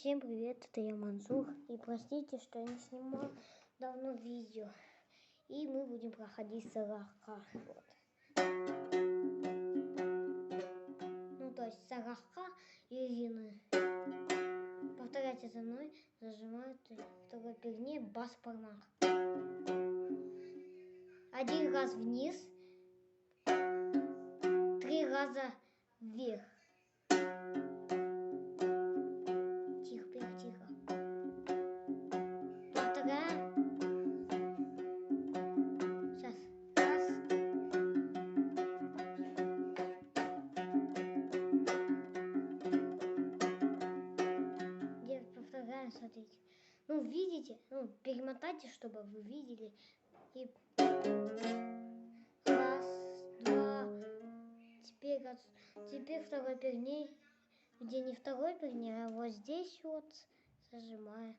Всем привет, это я Мансур. И простите, что я не снимал давно видео. И мы будем проходить Сагаха. Вот. Ну, то есть Сагаха Ирины. Повторяйте за мной. Зажимают второй пигне бас-пармах. Один раз вниз. 3 раза вверх. Тихо. Повторяем. Сейчас. Раз. Где повторяем, смотрите. Ну, видите? Ну, перемотайте, чтобы вы видели. И раз, два. Теперь второй пигней. Где не второй пигней, а вот здесь вот зажимаю.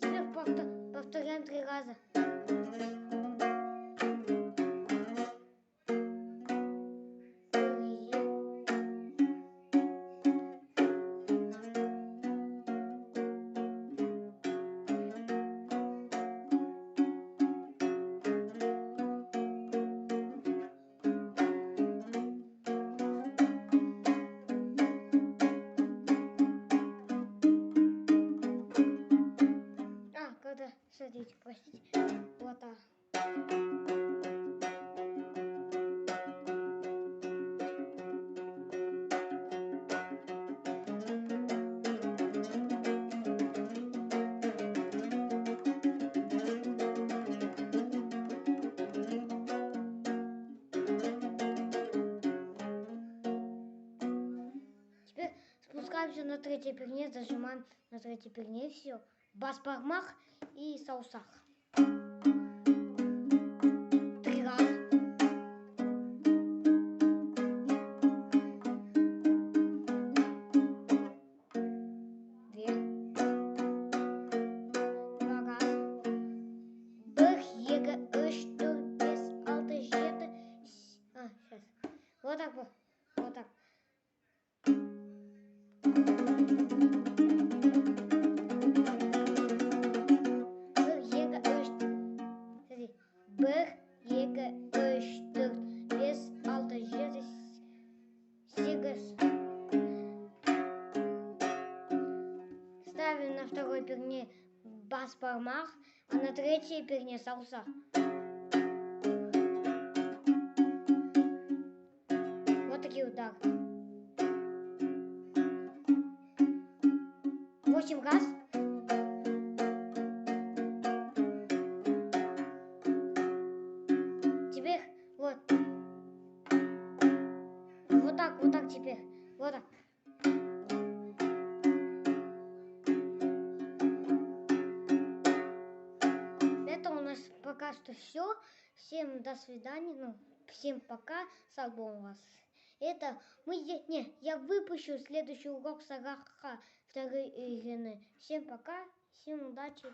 Теперь повторяем 3 раза. Когда, смотрите, простите, вот так. Теперь спускаемся на третьей пигне, зажимаем на третьей пигне, все. Бас-пармах и саусах. 3 раза. Вверх. 2 раза. Бэх, ега, что, без, алты, жеты. Сейчас. Вот так вот. Вот так. Бэх, ега, что, без, алты, жеты, сигас. Ставим на второй пигне бас-пармах, а на третьей пигне сауса. Вот такие удары. 8 раз. Теперь вот. Вот так теперь. Вот так. Это у нас пока что все. Всем до свидания. Ну, всем пока. С альбомом вас. Это я выпущу следующий урок Сагаха второй Ирины. Всем пока. Всем удачи.